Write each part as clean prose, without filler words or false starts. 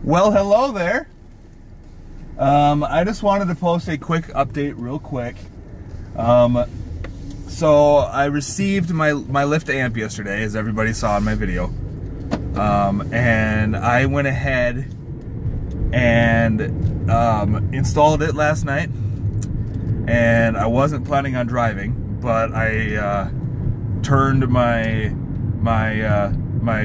Well, hello there. I just wanted to post a quick update real quick. So I received my Lyft Amp yesterday, as everybody saw in my video. And I went ahead and installed it last night. And I wasn't planning on driving, but I turned my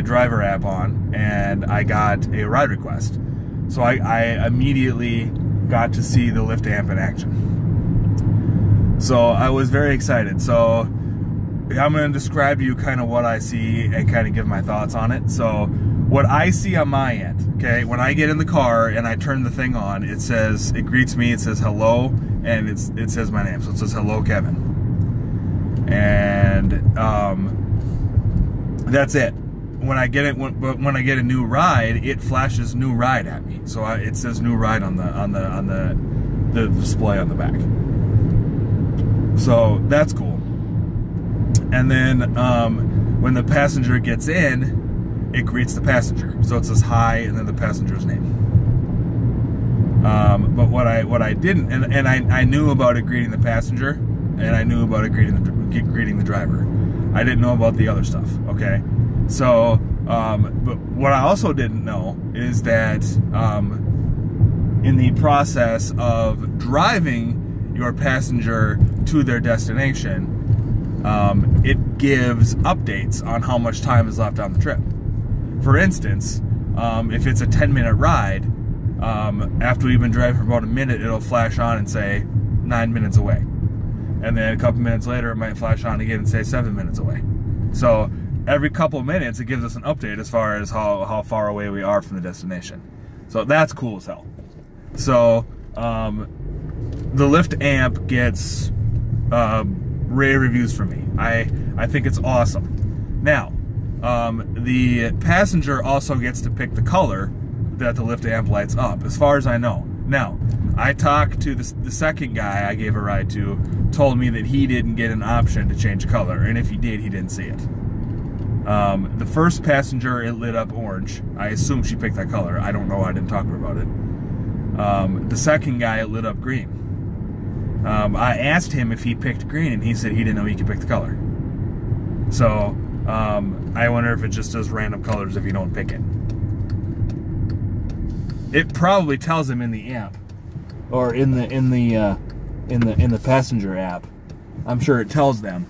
driver app on, and I got a ride request. So I immediately got to see the Lyft Amp in action. So I was very excited. So I'm going to describe to you kind of what I see and kind of give my thoughts on it. So what I see on my end, okay, when I get in the car and I turn the thing on, it greets me, it says hello, and it says my name. So it says hello, Kevin. And that's it. When I get a new ride, it flashes new ride at me. So it says new ride on the display on the back. So that's cool. And then when the passenger gets in, it greets the passenger. So it says hi and then the passenger's name. But what I didn't, and I knew about it greeting the passenger, and I knew about it greeting the driver. I didn't know about the other stuff. Okay. So, but what I also didn't know is that in the process of driving your passenger to their destination, it gives updates on how much time is left on the trip. For instance, if it's a 10-minute ride, after we've been driving for about a minute, it'll flash on and say 9 minutes away. And then a couple minutes later, it might flash on again and say 7 minutes away. So every couple of minutes, it gives us an update as far as how far away we are from the destination. So that's cool as hell. So the Lyft Amp gets rave reviews from me. I think it's awesome. Now, the passenger also gets to pick the color that the Lyft Amp lights up, as far as I know. Now, I talked to the second guy I gave a ride to, told me that he didn't get an option to change color, and if he did, he didn't see it. The first passenger, it lit up orange. I assume she picked that color. I don't know, I didn't talk to her about it. The second guy, it lit up green. I asked him if he picked green, and he said he didn't know he could pick the color. So, I wonder if it just does random colors if you don't pick it. It probably tells him in the amp, or in the passenger app. I'm sure it tells them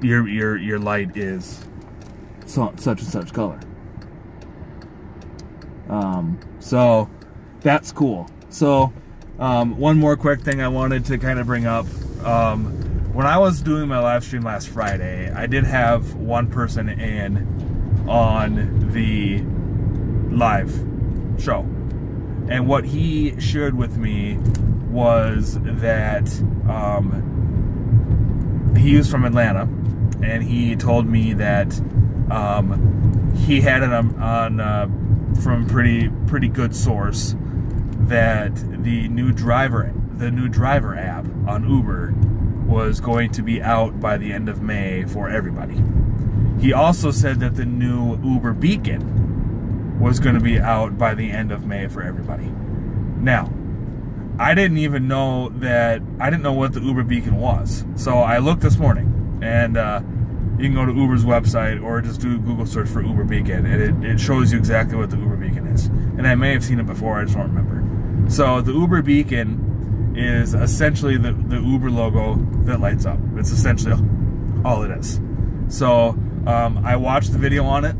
your light is such and such color. So that's cool. So one more quick thing I wanted to kind of bring up. When I was doing my live stream last Friday, I did have one person in on the live show, and what he shared with me was that he was from Atlanta, and he told me that he had it on from pretty good source that the new driver app on Uber was going to be out by the end of May for everybody. He also said that the new Uber Beacon was going to be out by the end of May for everybody. Now, I didn't even know that, I didn't know what the Uber Beacon was. So I looked this morning, and you can go to Uber's website or just do a Google search for Uber Beacon, and it shows you exactly what the Uber Beacon is. And I may have seen it before, I just don't remember. So the Uber Beacon is essentially the Uber logo that lights up. It's essentially all it is. So I watched the video on it.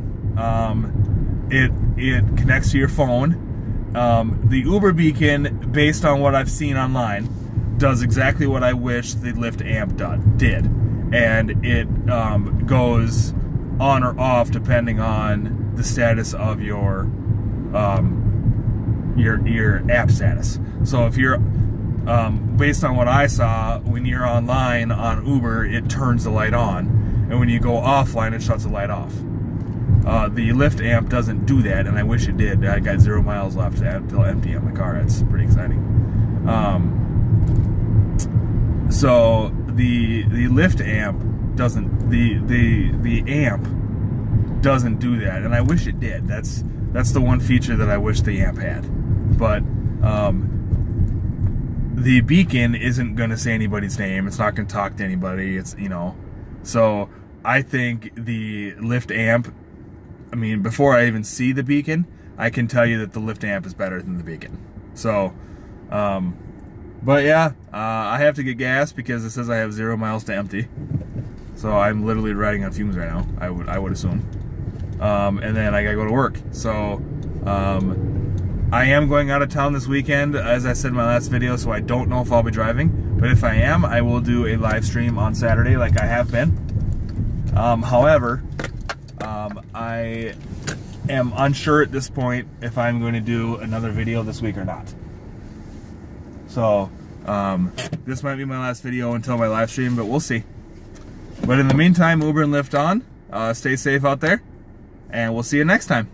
It connects to your phone. The Uber Beacon, based on what I've seen online, does exactly what I wish the Lyft Amp did. And it goes on or off depending on the status of your app status. So if you're, based on what I saw, when you're online on Uber, it turns the light on. And when you go offline, it shuts the light off. The Lyft Amp doesn't do that, and I wish it did. I got 0 miles left until empty on my car. It's pretty exciting. So the Lyft Amp doesn't, the amp doesn't do that, and I wish it did. That's the one feature that I wish the Amp had. But the beacon isn't going to say anybody's name. It's not going to talk to anybody. It's, you know, so I think the Lyft Amp, I mean, before I even see the beacon, I can tell you that the Lyft Amp is better than the beacon. So, but yeah, I have to get gas because it says I have 0 miles to empty. So I'm literally riding on fumes right now, I would assume. And then I gotta go to work. So, I am going out of town this weekend, as I said in my last video, so I don't know if I'll be driving. But if I am, I will do a live stream on Saturday like I have been. However, I am unsure at this point if I'm going to do another video this week or not. So, this might be my last video until my live stream, but we'll see. But in the meantime, Uber and Lyft on. Stay safe out there, and we'll see you next time.